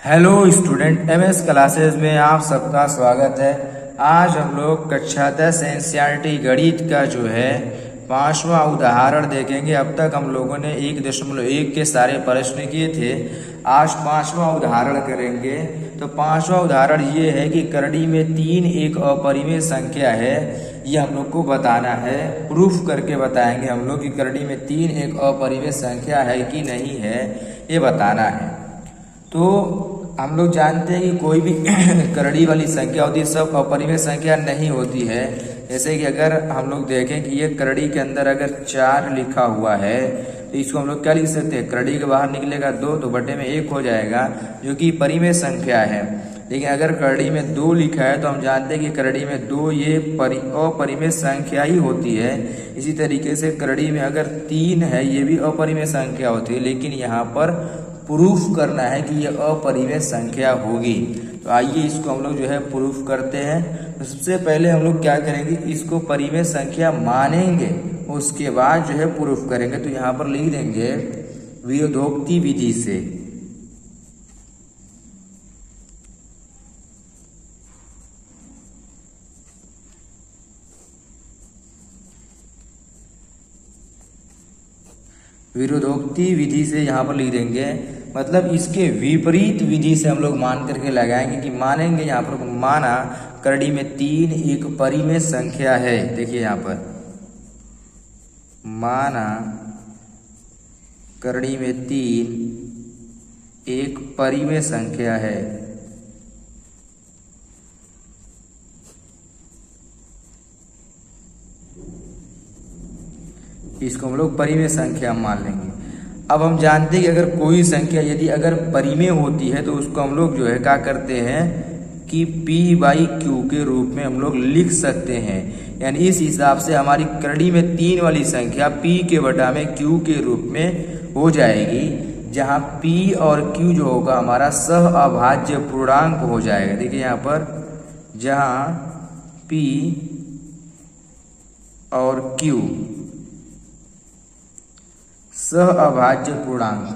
Hello student, MS classes में आप सबका स्वागत है। आज हम लोग कक्षा 10 एनसीईआरटी गणित का जो है 5वां उदाहरण देखेंगे। अब तक हम लोगों ने 1.1 के सारे प्रश्न किए थे। आज 5वां उदाहरण करेंगे। तो 5वां उदाहरण ये है कि करड़ी में 3 एक अपरिमेय संख्या है। ये हम लोग को बताना है, प्रूफ करके बताएंगे हम लोग कि करड़ी में 3 एक अपरिमेय संख्या है कि नहीं है, ये बताना है। तो हम लोग जानते हैं कि कोई भी करड़ी वाली संख्या होती है, सब अपरिमेय संख्या नहीं होती है। जैसे कि अगर हम लोग देखें कि ये करड़ी के अंदर अगर 4 लिखा हुआ है तो इसको हम लोग क्या लिख सकते हैं, करड़ी के बाहर निकलेगा 2 तो बटे में 1 हो जाएगा, जो कि परिमेय संख्या है। लेकिन अगर करड़ी में 2 लिखा है तो हम जानते हैं कि करड़ी में 2 ये अपरिमेय संख्या ही होती है। इसी तरीके से करड़ी में अगर 3 है ये भी अपरिमेय संख्या होती है, लेकिन यहाँ पर प्रूफ करना है कि ये अपरिमेय संख्या होगी। तो आइए इसको हम लोग जो है प्रूफ करते हैं। तो सबसे पहले हम लोग क्या करेंगे, इसको परिमेय संख्या मानेंगे, उसके बाद जो है प्रूफ करेंगे। तो यहाँ पर लिख देंगे विरोधोक्ति विधि से। विरोधोक्ति विधि से यहाँ पर लिख देंगे, मतलब इसके विपरीत विधि से हम लोग मान करके लगाएंगे कि मानेंगे। यहाँ पर माना करड़ी में 3 एक परिमेय संख्या है। देखिए यहाँ पर माना करड़ी में 3 एक परिमेय संख्या है। इसको हम लोग परिमेय संख्या मान लेंगे। अब हम जानते हैं कि अगर कोई संख्या यदि अगर परिमेय होती है तो उसको हम लोग जो है क्या करते हैं कि p/q के रूप में हम लोग लिख सकते हैं। यानी इस हिसाब से हमारी करड़ी में 3 वाली संख्या p के बटा में q के रूप में हो जाएगी, जहां p और q जो होगा हमारा सह अभाज्य पूर्णांक हो जाएगा। देखिए यहाँ पर जहां p और q सह अभाज्य पूर्णांक,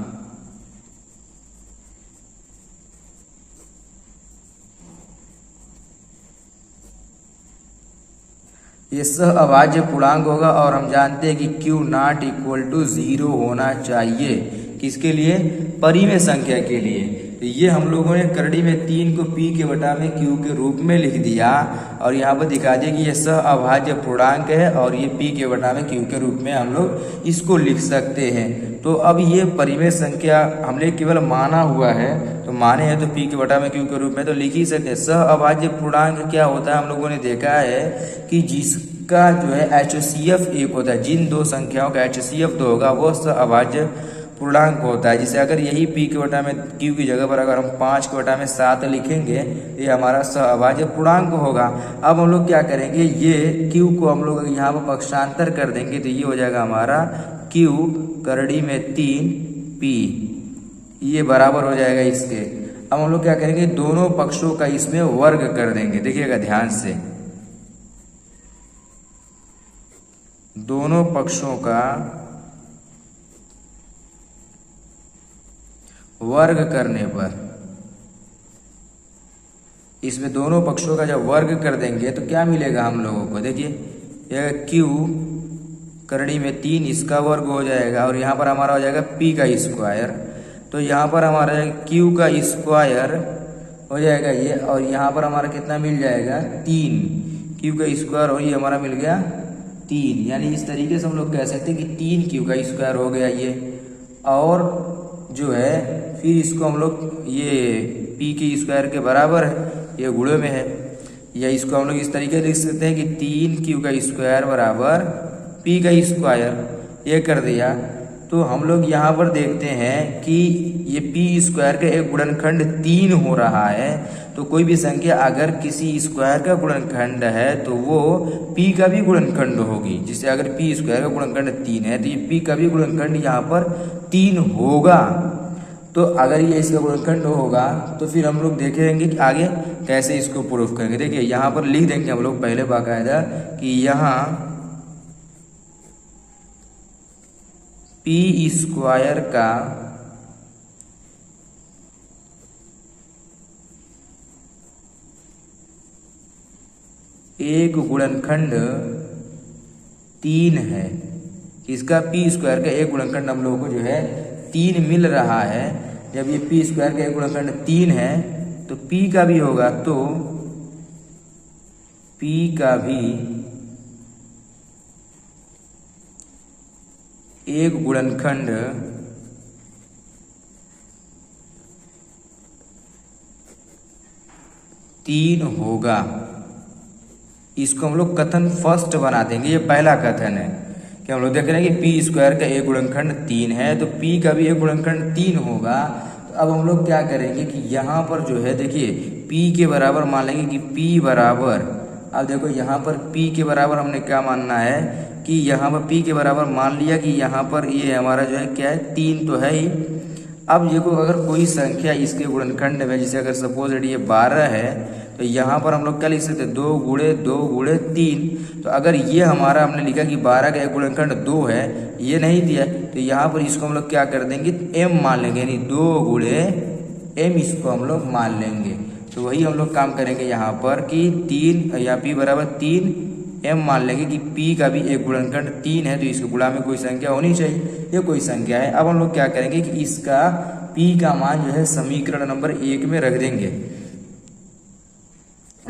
ये सह अभाज्य पूर्णांक होगा। और हम जानते हैं कि Q नॉट इक्वल टू 0 होना चाहिए, किसके लिए, परिमेय संख्या के लिए। तो ये हम लोगों ने करड़ी में 3 को p के बटा में q के रूप में लिख दिया और यहाँ पर दिखा दिया कि ये सह अभाज्य पूर्णांक है और ये p के बटा में q के रूप में हम लोग इसको लिख सकते हैं। तो अब ये परिमेय संख्या हमने केवल माना हुआ है, तो माने हैं तो p के बटा में q के रूप में तो लिख ही सकते हैं। सह अभाज्य पूर्णांक क्या होता है, हम लोगों ने देखा है कि जिसका जो है HCF 1 होता है, जिन दो संख्याओं का HCF 2 होगा वो सह अभाज्य पूर्णांक होता है। जैसे अगर यही p के बटा में q की जगह पर अगर हम 5 के बटा में 7 लिखेंगे, ये हमारा सह अभाज्य पूर्णांक होगा। अब हम लोग क्या करेंगे, ये q को हम लोग यहाँ पर पक्षांतर कर देंगे तो ये हो जाएगा हमारा q करड़ी में 3 p, ये बराबर हो जाएगा इसके। अब हम लोग क्या करेंगे, दोनों पक्षों का इसमें वर्ग कर देंगे। देखिएगा ध्यान से, दोनों पक्षों का वर्ग करने पर, इसमें दोनों पक्षों का जब वर्ग कर देंगे तो क्या मिलेगा हम लोगों को, देखिए यह q करड़ी में 3 इसका वर्ग हो जाएगा और यहाँ पर हमारा हो जाएगा p का स्क्वायर। तो यहाँ पर हमारा q का स्क्वायर हो जाएगा ये, और यहाँ पर हमारा कितना मिल जाएगा 3, q का स्क्वायर, और ये हमारा मिल गया 3। यानी इस तरीके से हम लोग कह सकते हैं कि 3q का स्क्वायर हो गया ये। और जो है फिर इसको हम लोग ये p के स्क्वायर के बराबर है, ये गुणे में है, या इसको हम लोग इस तरीके से लिख सकते हैं कि 3q का स्क्वायर बराबर p का स्क्वायर, ये कर दिया। तो हम लोग यहाँ पर देखते हैं कि ये p स्क्वायर का एक गुणनखंड 3 हो रहा है। तो कोई भी संख्या अगर किसी स्क्वायर का गुणनखंड है तो वो p का भी गुणनखंड होगी। जिससे अगर p स्क्वायर का गुणनखंड 3 है तो ये p का भी गुणनखंड यहाँ पर 3 होगा। तो अगर ये इसका गुणनखंड होगा तो फिर हम लोग देखेंगे कि आगे कैसे इसको प्रूफ करेंगे। देखिए यहाँ पर लिख देंगे हम लोग पहले बाकायदा कि यहाँ p स्क्वायर का एक गुणनखंड 3 है, इसका पी स्क्वायर का एक गुणनखंड हम लोगों को जो है 3 मिल रहा है। जब ये पी स्क्वायर का एक गुणनखंड 3 है तो पी का भी होगा, तो पी का भी एक गुणनखंड 3 होगा। इसको हम लोग कथन फर्स्ट बना देंगे। ये पहला कथन है कि हम लोग देख रहे हैं कि पी स्क्वायर का एक गुणनखंड 3 है, तो पी का भी एक गुणनखंड 3 होगा। तो अब हम लोग क्या करेंगे कि यहाँ पर जो है देखिए पी के बराबर मान लेंगे कि पी बराबर, अब देखो यहाँ पर पी के बराबर हमने क्या मानना है कि यहाँ पर पी के बराबर मान लिया कि यहाँ पर ये हमारा जो है क्या है 3 तो है ही। अब देखो अगर कोई संख्या इसके गुणनखंड में, जैसे अगर सपोज ये 12 है, तो यहाँ पर हम लोग क्या लिख सकते हैं 2 गुणे 2 गुणे 3। तो अगर ये हमारा हमने लिखा कि 12 का एक गुणनखंड 2 है, ये नहीं दिया, तो यहाँ पर इसको हम लोग क्या कर देंगे m मान लेंगे, यानी 2 गुणे m इसको हम लोग मान लेंगे। तो वही हम लोग काम करेंगे यहाँ पर कि 3 या p बराबर 3 m मान लेंगे कि p का भी एक गुणनखंड 3 है, तो इसके गुणा में कोई संख्या होनी चाहिए, ये कोई संख्या है। अब हम लोग क्या करेंगे कि इसका p का मान जो है समीकरण नंबर 1 में रख देंगे।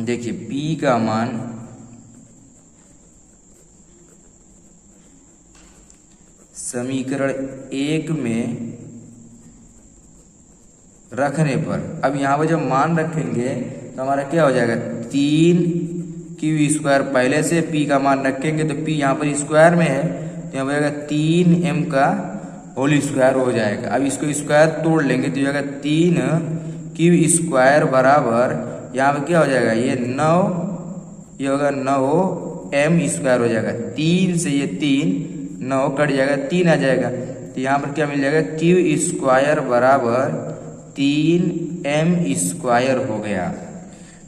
देखिए p का मान समीकरण 1 में रखने पर, अब यहाँ पर जब मान रखेंगे तो हमारा क्या हो जाएगा 3 क्यू स्क्वायर, पहले से p का मान रखेंगे तो p यहाँ पर स्क्वायर में है, तो यहाँ पर जाएगा 3m का होल स्क्वायर हो जाएगा। अब इसको स्क्वायर तोड़ लेंगे तो जाएगा 3 क्यू स्क्वायर बराबर, यहाँ पे क्या हो जाएगा ये 9, ये होगा 9m स्क्वायर हो जाएगा। 3 से ये 3 9 कट जाएगा, 3 आ जाएगा, तो यहाँ पर क्या मिल जाएगा क्यू स्क्वायर बराबर 3m स्क्वायर हो गया।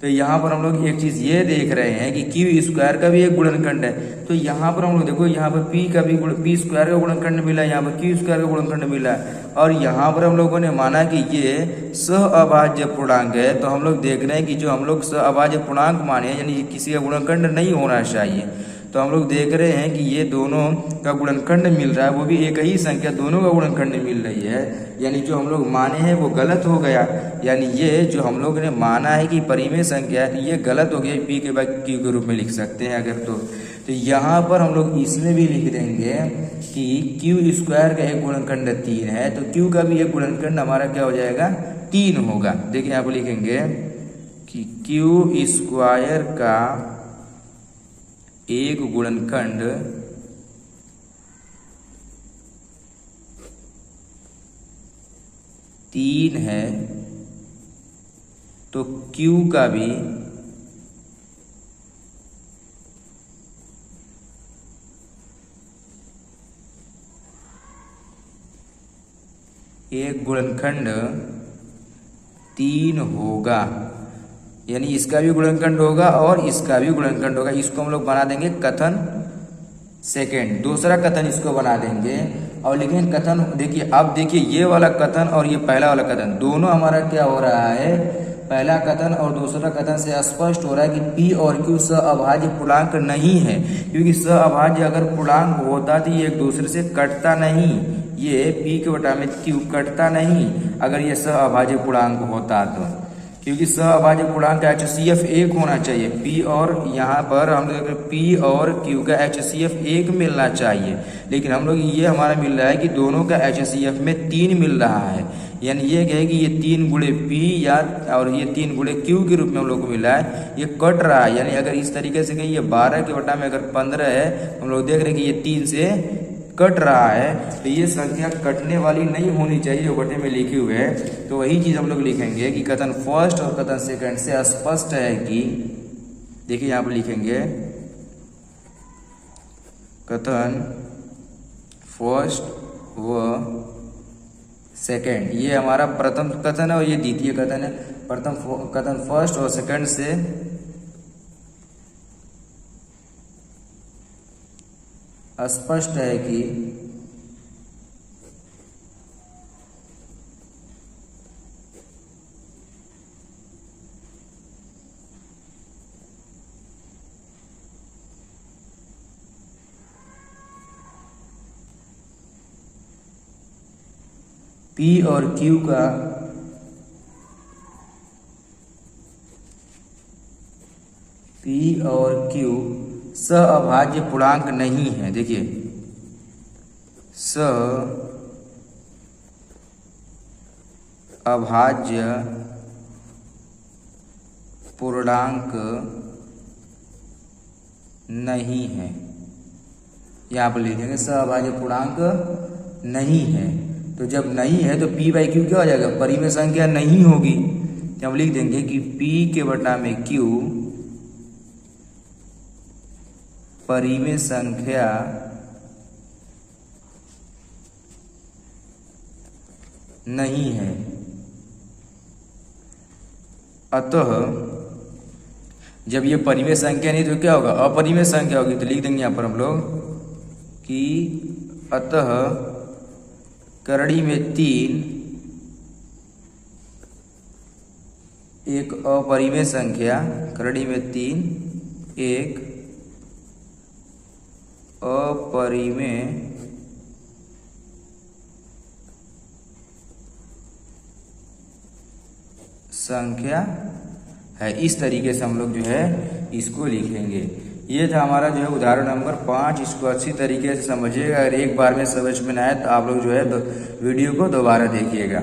तो यहाँ पर हम लोग एक चीज ये देख रहे हैं कि क्यू स्क्वायर का भी एक गुणनखंड है, तो यहाँ पर हम लोग देखो यहाँ पर p का भी p स्क्वायर का गुणनखंड मिला है, यहाँ पर क्यू स्क्वायर का गुणनखंड मिला है, और यहाँ पर हम लोगों ने माना कि ये सहअभाज्य पूर्णांक है। तो हम लोग देख रहे हैं कि जो हम लोग सहअभाज्य पूर्णांक माने यानी किसी का गुणनखंड नहीं होना चाहिए, तो हम लोग देख रहे हैं कि ये दोनों का गुणनखंड मिल रहा है, वो भी एक ही संख्या दोनों का गुणनखंड मिल रही है, यानी जो हम लोग माने हैं वो गलत हो गया। यानी ये जो हम लोग ने माना है कि परिमेय संख्या है, ये गलत हो गया, पी के बाद क्यू के रूप में लिख सकते हैं अगर तो यहाँ पर हम लोग इसमें भी लिख देंगे कि क्यू स्क्वायर का एक गुणनखंड 3 है, तो क्यू का भी एक गुणनखंड हमारा क्या हो जाएगा 3 होगा। देखिए यहाँ पर लिखेंगे कि क्यू स्क्वायर का एक गुणनखंड 3 है, तो Q का भी एक गुणनखंड 3 होगा, यानी इसका भी गुणनखंड होगा और इसका भी गुणनखंड होगा। इसको हम लोग बना देंगे कथन सेकेंड, दूसरा कथन इसको बना देंगे और लिखेंगे कथन। देखिए अब देखिए ये वाला कथन और ये पहला वाला कथन दोनों हमारा क्या हो रहा है, पहला कथन और दूसरा कथन से स्पष्ट हो रहा है कि P और Q सहअभाज्य पूर्णांक नहीं है, क्योंकि सहअभाज्य अगर पूर्णांक होता तो ये एक दूसरे से कटता नहीं, ये P के बटा में Q कटता नहीं अगर ये सहअभाज्य पूर्णांक होता तो, क्योंकि सहअभाज्य पूर्णांक का HCF 1 होना चाहिए। P और यहाँ पर हम लोग P और Q का HCF 1 मिलना चाहिए, लेकिन हम लोग ये हमारा मिल रहा है कि दोनों का HCF में 3 मिल रहा है, यानी ये कहे कि ये 3 गुणे P या और ये 3 गुणे Q के रूप में हम लोग को मिला है, ये कट रहा है। यानी अगर इस तरीके से कहीं ये 12 के बटा में अगर 15 है, हम लोग देख रहे हैं कि ये 3 से कट रहा है, तो ये संख्या कटने वाली नहीं होनी चाहिए जो बटे में लिखे हुए हैं। तो वही चीज हम लोग लिखेंगे कि कथन फर्स्ट और कथन सेकंड से स्पष्ट है कि, देखिए यहाँ पर लिखेंगे कथन फर्स्ट व सेकंड, ये हमारा प्रथम कथन है और ये द्वितीय कथन है। प्रथम कथन फर्स्ट और सेकंड से स्पष्ट है कि पी और क्यू का सहअभाज्य पूर्णांक नहीं है। देखिए सहअभाज्य पूर्णांक नहीं है, यहाँ पर लिखेंगे सहअभाज्य पूर्णांक नहीं है। तो जब नहीं है तो p बाई क्यू क्या हो जाएगा, परिमेय संख्या नहीं होगी। तो हम लिख देंगे कि p के बटा में q परिमेय संख्या नहीं है। अतः जब ये परिमेय संख्या नहीं तो क्या होगा, अपरिमेय संख्या होगी। तो लिख देंगे यहाँ पर हम लोग कि अतः करड़ी में 3 एक अपरिमेय संख्या, करड़ी में 3 एक अपरिमेय संख्या है। इस तरीके से हम लोग जो है इसको लिखेंगे। ये था हमारा जो है उदाहरण नंबर 5। इसको अच्छी तरीके से समझिएगा। अगर एक बार में समझ में ना आए तो आप लोग जो है वीडियो को दोबारा देखिएगा।